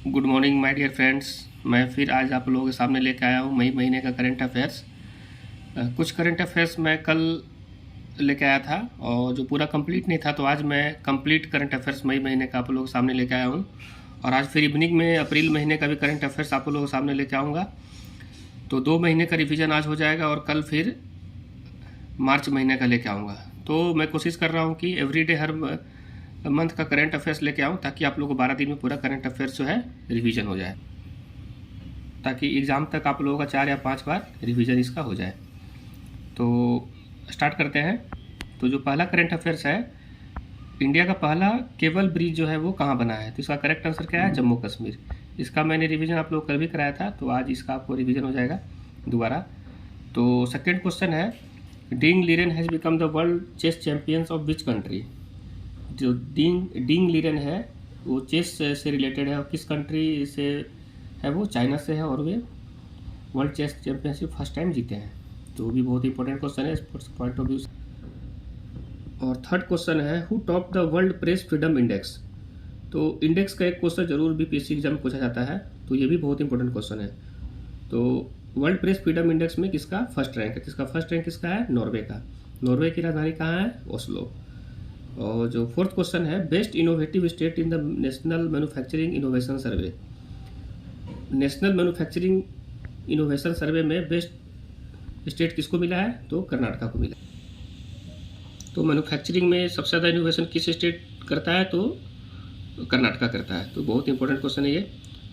Good morning my dear friends. मैं फिर आज आप लोगों के सामने लेकर आया हूँ मई महीने का करंट अफेयर्स। कुछ करंट अफेयर्स मैं कल लेके आया था और जो पूरा कंप्लीट नहीं था, तो आज मैं कंप्लीट करंट अफेयर्स मई महीने का आप लोगों के सामने लेके आया हूँ। और आज फिर इवनिंग में अप्रैल महीने का भी करंट अफेयर्स आप लोगों के सामने लेके आऊँगा। तो 2 महीने का रिवीजन आज हो जाएगा और कल फिर मार्च महीने का लेके आऊँगा। तो मैं कोशिश कर रहा हूँ कि एवरीडे हर मंथ का करंट अफेयर्स लेके आऊँ, ताकि आप लोगों को 12 दिन में पूरा करंट अफेयर्स जो है रिवीजन हो जाए, ताकि एग्ज़ाम तक आप लोगों का 4 या 5 बार रिवीजन इसका हो जाए। तो स्टार्ट करते हैं। तो जो पहला करंट अफेयर्स है, इंडिया का पहला केबल ब्रिज जो है वो कहाँ बना है? तो इसका करेक्ट आंसर क्या है? जम्मू कश्मीर। इसका मैंने रिवीजन आप लोग कल भी कराया था, तो आज इसका आपको रिवीजन हो जाएगा दोबारा। तो सेकेंड क्वेश्चन है, Ding Liren has become the world chess champions of which country? जो डिंग लीरेन है वो चेस से रिलेटेड है और किस कंट्री से है? वो चाइना से है और वे world chess championship first time जीते हैं। तो वो भी बहुत इंपॉर्टेंट क्वेश्चन है स्पोर्ट्स पॉइंट ऑफ व्यू से। और थर्ड क्वेश्चन है, who top the world press freedom index? तो इंडेक्स का एक क्वेश्चन जरूर बीपीएससी एग्जाम में पूछा जाता है, तो ये भी बहुत इंपॉर्टेंट क्वेश्चन है। तो वर्ल्ड प्रेस फ्रीडम इंडेक्स में किसका फर्स्ट रैंक है? किसका फर्स्ट रैंक किसका है? नॉर्वे का। नॉर्वे की राजधानी कहाँ है? ओस्लो। और जो फोर्थ क्वेश्चन है, best innovative state in the national manufacturing innovation survey? National manufacturing innovation survey में बेस्ट स्टेट किसको मिला है? तो कर्नाटका को मिला। तो मैन्युफैक्चरिंग में सबसे ज़्यादा इनोवेशन किस स्टेट करता है? तो कर्नाटका करता है। तो बहुत इंपॉर्टेंट क्वेश्चन है ये।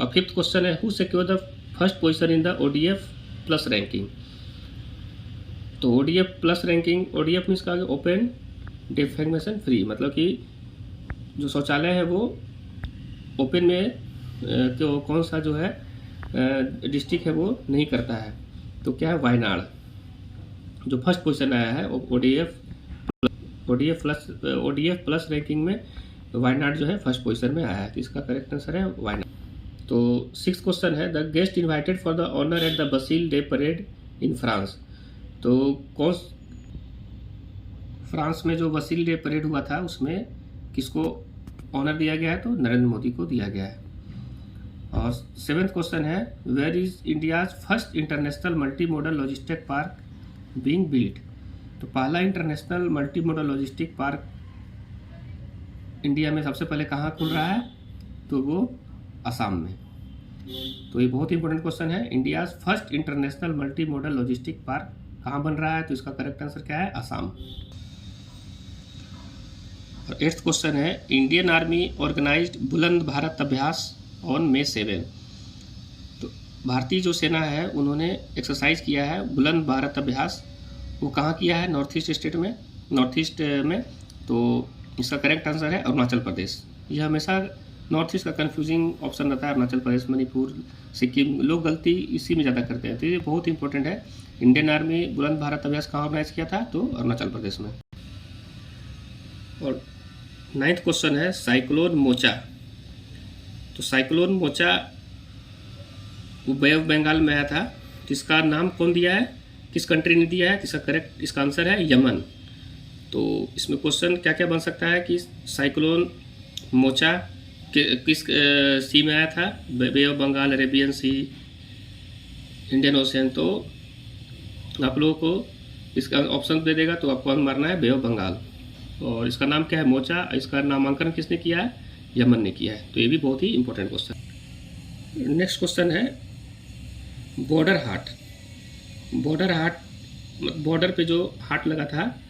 और फिफ्थ क्वेश्चन है, who secure the first position in the ODF plus ranking? तो ODF plus ranking, ODF means का ओपन डिफेमेशन फ्री, मतलब कि जो शौचालय है वो ओपन में तो कौन सा जो है डिस्ट्रिक्ट है वो नहीं करता है। तो क्या है? वायनाड। जो फर्स्ट पोजीशन आया है ओडीएफ प्लस रैंकिंग में वायनाड जो है फर्स्ट पोजीशन में आया है। तो इसका करेक्ट आंसर है वायनाड। तो सिक्स क्वेश्चन है, the guest invited for the honour at the Bastille day parade in France? तो कौन फ्रांस में जो बसील डे परेड हुआ था उसमें किसको ऑनर दिया गया है? तो नरेंद्र मोदी को दिया गया है। और सेवेंथ क्वेश्चन है, where is India's first international multimodal logistic park being built? तो पहला international multimodal logistic park India में सबसे पहले कहाँ खुल रहा है? तो वो असम में। तो ये बहुत इंपॉर्टेंट क्वेश्चन है, India's first international multimodal logistic park कहाँ बन रहा है? तो इसका करेक्ट आंसर क्या है? असम। और एट्थ क्वेश्चन है, इंडियन आर्मी ऑर्गेनाइज्ड बुलंद भारत अभ्यास ऑन May 7। तो भारतीय जो सेना है उन्होंने एक्सरसाइज किया है बुलंद भारत अभ्यास, वो कहाँ किया है? नॉर्थ ईस्ट स्टेट में, नॉर्थ ईस्ट में। तो इसका करेक्ट आंसर है अरुणाचल प्रदेश। यह हमेशा नॉर्थ ईस्ट का कंफ्यूजिंग ऑप्शन रहता है, अरुणाचल प्रदेश, मणिपुर, सिक्किम, लोग गलती इसी में ज़्यादा करते हैं। तो ये बहुत इंपॉर्टेंट है, इंडियन आर्मी बुलंद भारत अभ्यास कहाँ ऑर्गेनाइज किया था? तो अरुणाचल प्रदेश में। और नाइन्थ क्वेश्चन है, साइक्लोन मोचा। तो साइक्लोन मोचा वो बे ऑफ बंगाल में आया था, तो इसका नाम कौन दिया है? किस कंट्री ने दिया है? इसका करेक्ट इसका आंसर है यमन। तो इसमें क्वेश्चन क्या क्या बन सकता है कि साइक्लोन मोचा किस सी में आया था? Bay of Bengal, Arabian sea, Indian ocean. तो आप लोगों को इसका ऑप्शन दे देगा तो आपको मारना है बे ऑफ बंगाल। और इसका नाम क्या है? मोचा। इसका नामांकन किसने किया है? यमन ने किया है। तो ये भी बहुत ही इंपॉर्टेंट क्वेश्चन। नेक्स्ट क्वेश्चन है, बॉर्डर हाट। बॉर्डर हाट, बॉर्डर पे जो हाट लगा था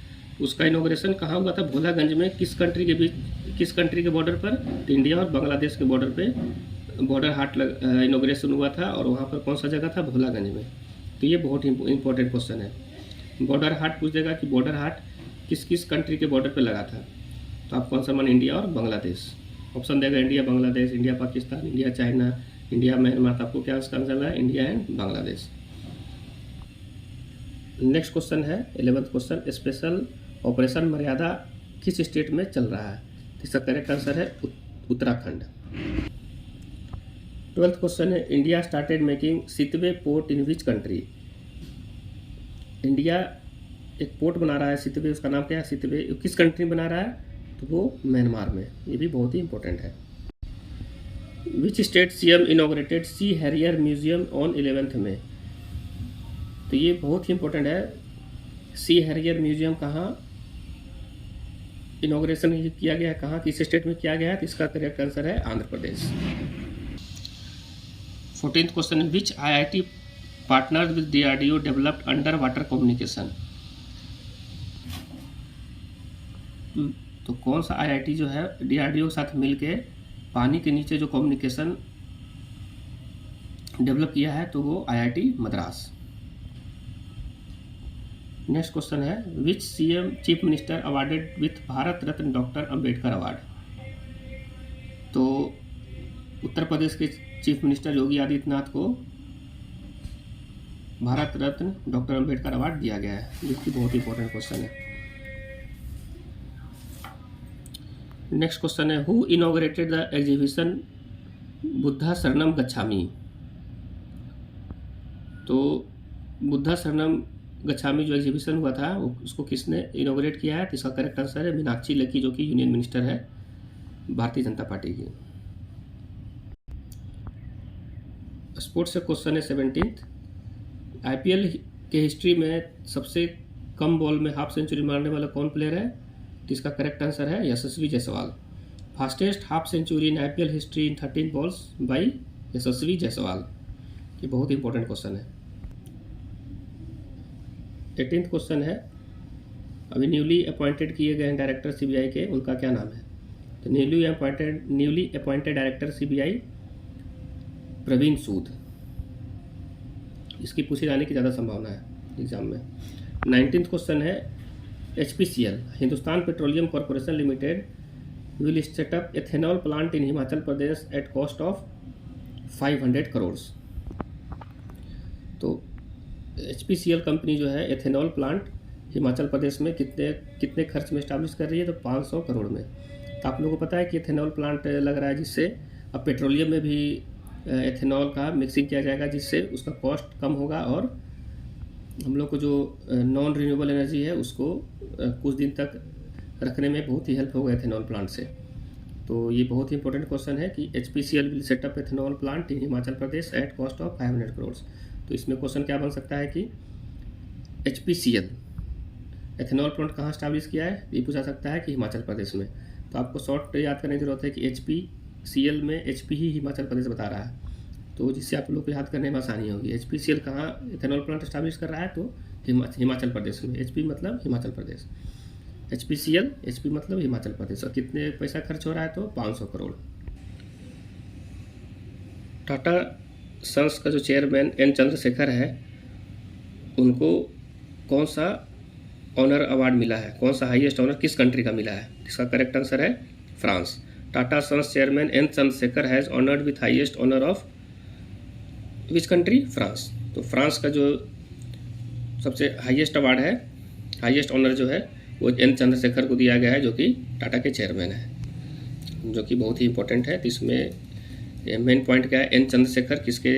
उसका इनॉग्रेशन कहाँ हुआ था? भोलागंज में। किस कंट्री के बीच, किस कंट्री के बॉर्डर पर? तो इंडिया और बांग्लादेश के बॉर्डर पे बॉर्डर हाट इनॉग्रेशन हुआ था, और वहाँ पर कौन सा जगह था? भोलागंज में। तो ये बहुत इंपॉर्टेंट क्वेश्चन है। बॉर्डर हाट पूछ देगा कि बॉर्डर हाट किस किस कंट्री के बॉर्डर पे लगा था? तो आपको आंसर मान इंडिया और बांग्लादेश। ऑप्शन देगा India Bangladesh, India Pakistan, India China, India Myanmar. तो आपको क्या उसका आंसर है? India and Bangladesh. Next question है 11th क्वेश्चन, स्पेशल ऑपरेशन मर्यादा किस स्टेट में चल रहा है? इसका करेक्ट आंसर है उत्तराखंड। 12th क्वेश्चन है, India started making Sittwe port in which country? India एक पोर्ट बना रहा है सितवे, उसका नाम क्या है? सितवे किस कंट्री में बना रहा है? तो वो म्यांमार में। ये भी बहुत ही इंपॉर्टेंट है। Which state CM inaugurated sea Harrier museum on 11 मई। तो ये बहुत ही इंपॉर्टेंट है। सी हैरियर म्यूजियम कहाँ इनॉग्रेशन किया गया है, कहाँ किस स्टेट में किया गया है, तो इसका करेक्ट आंसर है Andhra Pradesh. 14th question, which IIT partner with DRDO developed under water communication. तो कौन सा IIT जो है DRDO के साथ मिलके पानी के नीचे जो कम्युनिकेशन डेवलप किया है, तो वो IIT मद्रास। नेक्स्ट क्वेश्चन है, विच CM chief minister awarded with Bharat Ratna doctor Ambedkar award. तो उत्तर प्रदेश के चीफ मिनिस्टर योगी आदित्यनाथ को भारत रत्न डॉक्टर अंबेडकर अवार्ड दिया गया है, जो कि बहुत इंपॉर्टेंट क्वेश्चन है। नेक्स्ट क्वेश्चन है, who inaugurated the exhibition Buddha शरणम गच्छामी। तो बुद्धा शरणम गच्छामी जो एग्जीबिशन हुआ था उसको किसने इनॉग्रेट किया है, तो इसका करेक्ट आंसर है मीनाक्षी लेखी, जो कि यूनियन मिनिस्टर है भारतीय जनता पार्टी की। स्पोर्ट्स से क्वेश्चन है 17th, IPL के हिस्ट्री में सबसे कम बॉल में हाफ सेंचुरी मारने वाला कौन प्लेयर है, तो इसका करेक्ट आंसर है Yashasvi Jaiswal. Fastest half century in IPL history in 13 balls by Yashasvi Jaiswal. ये बहुत इंपॉर्टेंट क्वेश्चन है। 18th क्वेश्चन है, अभी न्यूली अपॉइंटेड किए गए हैं डायरेक्टर CBI के, उनका क्या नाम है। तो newly appointed director CBI Praveen Sood. इसकी पूछे जाने की ज़्यादा संभावना है एग्जाम में। 19th क्वेश्चन है, HPCL Hindustan petroleum corporation limited will set up ethanol plant in Himachal Pradesh at cost of 500 crore. तो HPCL कंपनी जो है एथेनॉल प्लांट हिमाचल प्रदेश में कितने खर्च में इस्टेब्लिश कर रही है, तो 500 करोड़ में। तो आप लोगों को पता है कि एथेनॉल प्लांट लग रहा है, जिससे अब पेट्रोलियम में भी एथेनॉल का मिक्सिंग किया जाएगा, जिससे उसका कॉस्ट कम होगा और हम लोग को जो नॉन रिन्यूएबल एनर्जी है उसको कुछ दिन तक रखने में बहुत ही हेल्प होगा एथेनॉल प्लांट से। तो ये बहुत ही इंपॉर्टेंट क्वेश्चन है कि HPCL will set up ethanol plant in Himachal Pradesh at cost of 500 crore. तो इसमें क्वेश्चन क्या बन सकता है कि HPCL एथेनॉल प्लांट कहाँ स्टैब्लिश किया है, ये पूछा सकता है कि हिमाचल प्रदेश में। तो आपको शॉर्ट याद करने की जरूरत है कि HPCL में HP ही हिमाचल प्रदेश बता रहा है, तो जिससे आप लोग को याद करने में आसानी होगी। HPCL कहाँ एथेनॉल प्लांट स्टैब्लिश कर रहा है, तो हिमाचल प्रदेश में। HP मतलब हिमाचल प्रदेश, HPCL HP मतलब हिमाचल प्रदेश। और कितने पैसा खर्च हो रहा है, तो 500 करोड़। टाटा सन्स का जो चेयरमैन N चंद्रशेखर है, उनको कौन सा ऑनर अवार्ड मिला है, कौन सा हाईएस्ट ऑनर किस कंट्री का मिला है, इसका करेक्ट आंसर है France. Tata sons chairman N Chandrashekhar has honoured with highest honour of which country, France. तो फ्रांस का जो सबसे हाईएस्ट अवार्ड है, हाईएस्ट ऑनर जो है, वो N चंद्रशेखर को दिया गया है, जो कि टाटा के चेयरमैन है, जो कि बहुत ही इंपॉर्टेंट है। तो इसमें मेन पॉइंट क्या है, N चंद्रशेखर किसके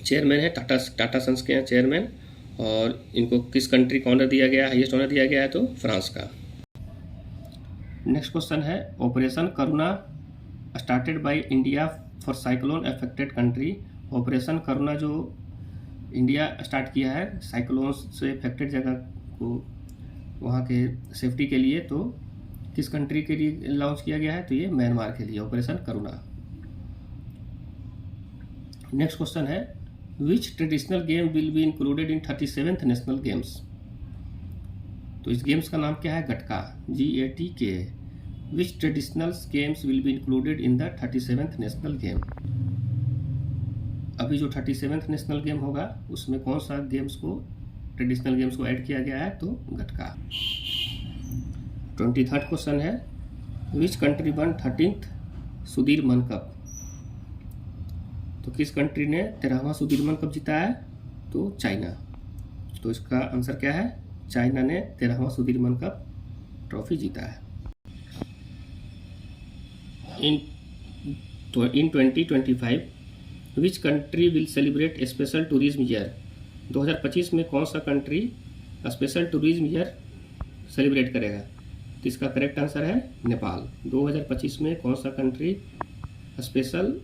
चेयरमैन है, टाटा सन्स के चेयरमैन, और इनको किस कंट्री का ऑनर दिया गया, हाईएस्ट ऑनर दिया गया है, तो फ्रांस का। नेक्स्ट क्वेश्चन है, operation Karuna started by India for cyclone affected country. Operation Karuna जो इंडिया स्टार्ट किया है साइक्लोन से अफेक्टेड जगह को वहाँ के सेफ्टी के लिए, तो किस कंट्री के लिए लॉन्च किया गया है, तो ये म्यांमार के लिए ऑपरेशन करुणा। नेक्स्ट क्वेश्चन है, which traditional game will be included in 37th national games. तो इस गेम्स का नाम क्या है, Gatka, GATK। Which traditional games will be included in the 37th national game. अभी जो 37th नेशनल गेम होगा उसमें कौन सा गेम्स को, ट्रेडिशनल गेम्स को ऐड किया गया है, तो गटका। 23rd क्वेश्चन है, which country one 13th Sudirman cup. तो किस कंट्री ने 13वां सुदीरमन कप जीता है, तो चाइना। तो इसका आंसर क्या है, चाइना ने 13वां सुदीरमन कप ट्रॉफी जीता है। इन 2025 which country will celebrate special tourism year. 2025 में कौन सा country special tourism year celebrate करेगा, तो इसका करेक्ट आंसर है नेपाल। 2025 में कौन सा country special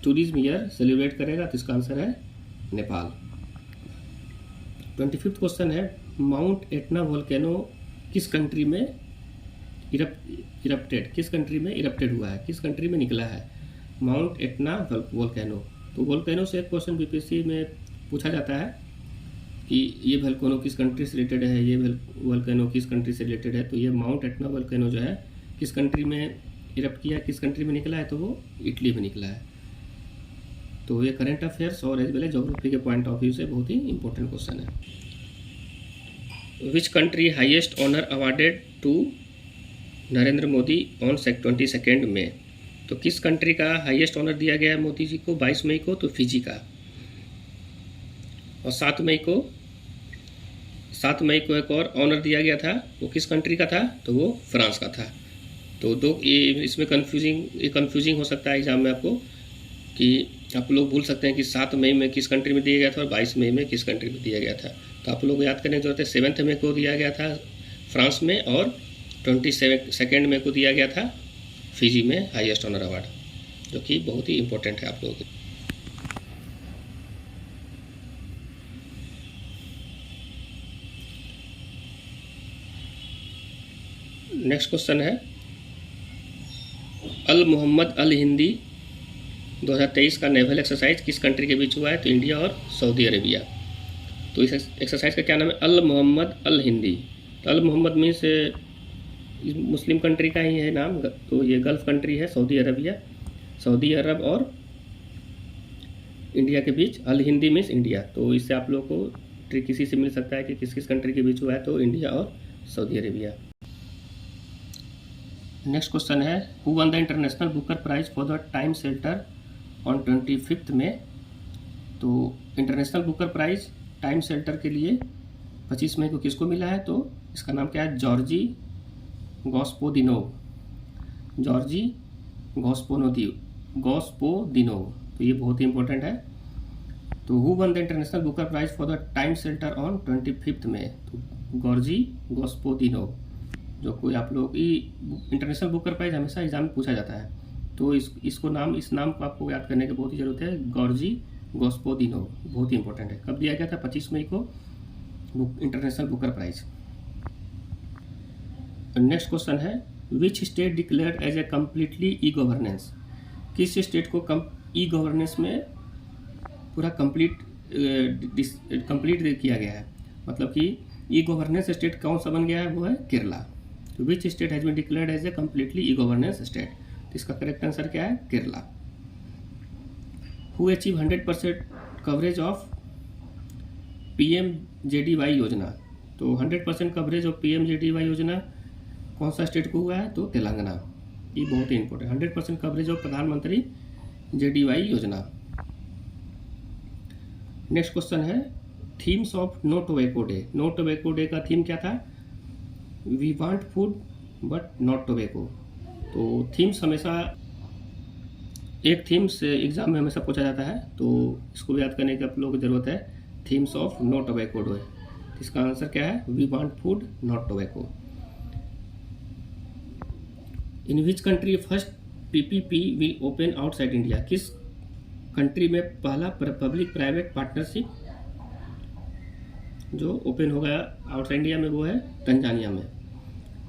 tourism year celebrate करेगा? तो इसका आंसर है नेपाल। 25वां क्वेश्चन है, माउंट एटना वोल्केनो किस कंट्री में इरप्टेड, किस कंट्री में इरप्टेड हुआ है, किस कंट्री में निकला है माउंट एटना वोल्केनो? तो वोल्केनो से एक क्वेश्चन बीपीएससी में पूछा जाता है कि ये वोल्केनो किस कंट्री से रिलेटेड है, ये वोल्केनो किस कंट्री से रिलेटेड है। तो ये माउंट एटना वोल्केनो जो है किस कंट्री में इरप्ट किया, किस कंट्री में निकला है? तो वो इटली में निकला है। तो ये करंट अफेयर्स और एज वेल एज ज्योग्राफी के पॉइंट ऑफ व्यू से बहुत ही इंपॉर्टेंट क्वेश्चन है। Which country highest honour awarded to Narendra Modi on 22 मई? तो किस कंट्री का हाईएस्ट ऑनर दिया गया है मोदी जी को 22 मई को? तो फिजी का। और 7 मई को एक और ऑनर दिया गया था, वो किस कंट्री का था? तो वो फ्रांस का था। तो दो ये इसमें कंफ्यूजिंग हो सकता है एग्जाम में आपको, कि आप लोग भूल सकते हैं कि 7 मई में किस कंट्री में दिया गया था और 22 मई में किस कंट्री में दिया गया था। तो आप लोग को याद करने की जरूरत है, 7 मई को दिया गया था फ्रांस में और 22 मई को दिया गया था फिजी में हाईएस्ट ऑनर अवार्ड, जो कि बहुत ही इंपॉर्टेंट है आप लोगों के। नेक्स्ट क्वेश्चन है, अल मोहम्मद अल हिंदी 2023 का नेवल एक्सरसाइज किस कंट्री के बीच हुआ है? तो इंडिया और सऊदी अरेबिया। तो इस एक्सरसाइज का क्या नाम है? अल मोहम्मद अल हिंदी। तो अल मोहम्मद मीन्स मुस्लिम कंट्री का ही है नाम। तो ये गल्फ कंट्री है सऊदी अरबिया, सऊदी अरब और इंडिया के बीच। अल हिंदी मीन्स इंडिया। तो इससे आप लोग को ट्रिक इसी से मिल सकता है कि किस किस कंट्री के बीच हुआ है, तो इंडिया और सऊदी अरेबिया। नेक्स्ट क्वेश्चन है, who won the international Booker prize for the time shelter on 25 मई? तो international Booker prize Time Shelter के लिए 25 मई को किसको मिला है? तो इसका नाम क्या है? Georgi Gospodinov, Georgi Gospodinov. तो ये बहुत ही इंपॉर्टेंट है। तो who won the international Booker prize for the time shelter on 25 मई? तो जॉर्जी गॉस्पोदिनोव। जो कोई आप लोग इंटरनेशनल बुकर प्राइज हमेशा एग्जाम में पूछा जाता है, तो इस नाम को आपको याद करने की बहुत ही जरूरत है। जॉर्जी गॉस्पोदिनोव बहुत ही इंपॉर्टेंट है। कब दिया गया था? 25 मई को international Booker prize. Next question है, which state declared as a completely e governance? किस स्टेट को ई गवर्नेंस में पूरा कंप्लीट किया गया है? मतलब कि ई गवर्नेंस स्टेट कौन सा बन गया है? वो है केरला। तो which state has been declared as a completely e governance state? तो इसका करेक्ट आंसर क्या है? Kerala. Who achieve 100% coverage of PMJDY योजना? तो 100% कवरेज ऑफ PMJDY योजना कौन सा स्टेट को हुआ है? तो तेलंगाना। ये बहुत ही इंपॉर्टेंट, 100% कवरेज ऑफ प्रधानमंत्री JDY योजना। नेक्स्ट क्वेश्चन है, themes of no tobacco day. No tobacco day का थीम क्या था? We want food but not tobacco. तो थीम्स हमेशा एक थीम से एग्जाम में हमेशा पूछा जाता है, तो इसको याद करने की आप लोगों को जरूरत है। Themes of no tobacco day, इसका आंसर क्या है? We want food not tobacco. In which country first PPP will open outside India? किस कंट्री में पहला पब्लिक प्राइवेट पार्टनरशिप जो ओपन होगा आउटसाइड इंडिया में? वो है तंजानिया में।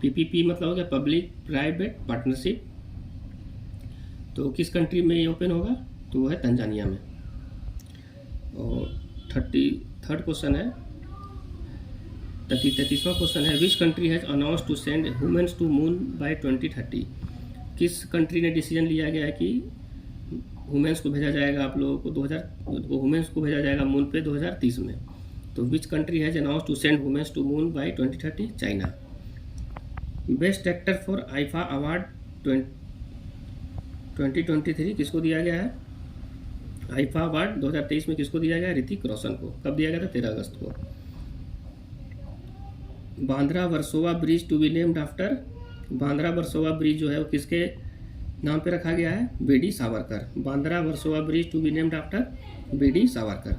PPP मतलब हो गया पब्लिक प्राइवेट पार्टनरशिप। तो किस कंट्री में ये ओपन होगा? तो वो है तंजानिया में। और 33rd क्वेश्चन है, 33वां क्वेश्चन है, which country has announce to send humans to moon by 2030? किस कंट्री ने डिसीजन लिया गया है कि ह्यूमन्स को भेजा जाएगा आप लोगों को ह्यूमन्स को भेजा जाएगा मून पे 2030 में? तो which country has announce to send humans to moon by 2030? China. Best actor for IIFA award 2023 किसको दिया गया है? आईफा अवार्ड 2023 में किसको दिया गया? ऋतिक रोशन को। कब दिया गया था? 13 अगस्त को। Bandra Versova bridge to be named after? Bandra Versova bridge जो है वो किसके नाम पे रखा गया है? BD Savarkar. Bandra Versova bridge to be named after BD Savarkar.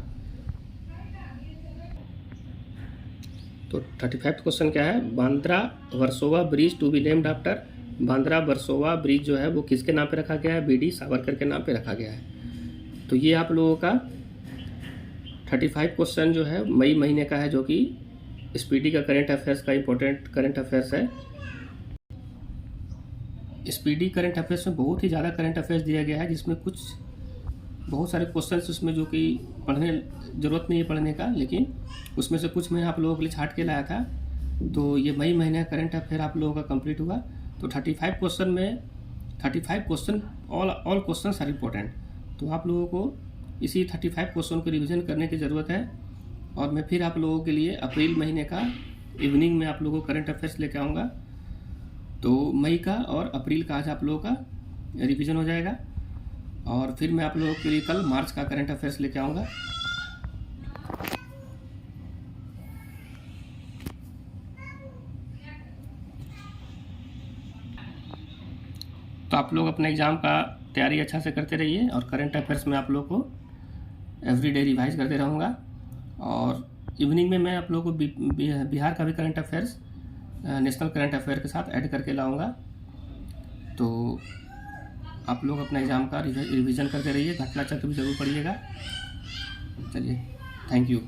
तो 35वां क्वेश्चन क्या है? Bandra Versova bridge to be named after Bandra Versova bridge जो है वो किसके नाम पे रखा गया है? BD सावरकर के नाम पे रखा गया है। तो ये आप लोगों का 35 क्वेश्चन जो है मई महीने का है, जो कि स्पीडी का करंट अफेयर्स का इम्पोर्टेंट करंट अफेयर्स है। स्पीडी करंट अफेयर्स में बहुत ही ज़्यादा करंट अफेयर्स दिया गया है, जिसमें कुछ बहुत सारे क्वेश्चंस उसमें जो कि पढ़ने ज़रूरत नहीं है पढ़ने का, लेकिन उसमें से कुछ मैं आप लोगों के लिए छाट के लाया था। तो ये मई महीने का करंट अफेयर आप लोगों का कंप्लीट हुआ। तो 35 क्वेश्चन में 35 question all question are important. तो आप लोगों को इसी 35 क्वेश्चन को रिवीजन करने की ज़रूरत है। और मैं फिर आप लोगों के लिए अप्रैल महीने का इवनिंग में आप लोगों को करंट अफेयर्स लेके आऊँगा। तो मई का और अप्रैल का आज आप लोगों का रिवीजन हो जाएगा, और फिर मैं आप लोगों के लिए कल मार्च का करंट अफेयर्स लेके आऊँगा। तो आप लोग अपने एग्ज़ाम का तैयारी अच्छा से करते रहिए, और करंट अफेयर्स में आप लोग को एवरीडे रिवाइज करते रहूँगा। और इवनिंग में मैं आप लोगों को बिहार का भी current affairs national current affair के साथ ऐड करके लाऊंगा। तो आप लोग अपना एग्ज़ाम का रिवीजन करते रहिए, घटना चक्र भी ज़रूर पढ़िएगा। चलिए, थैंक यू।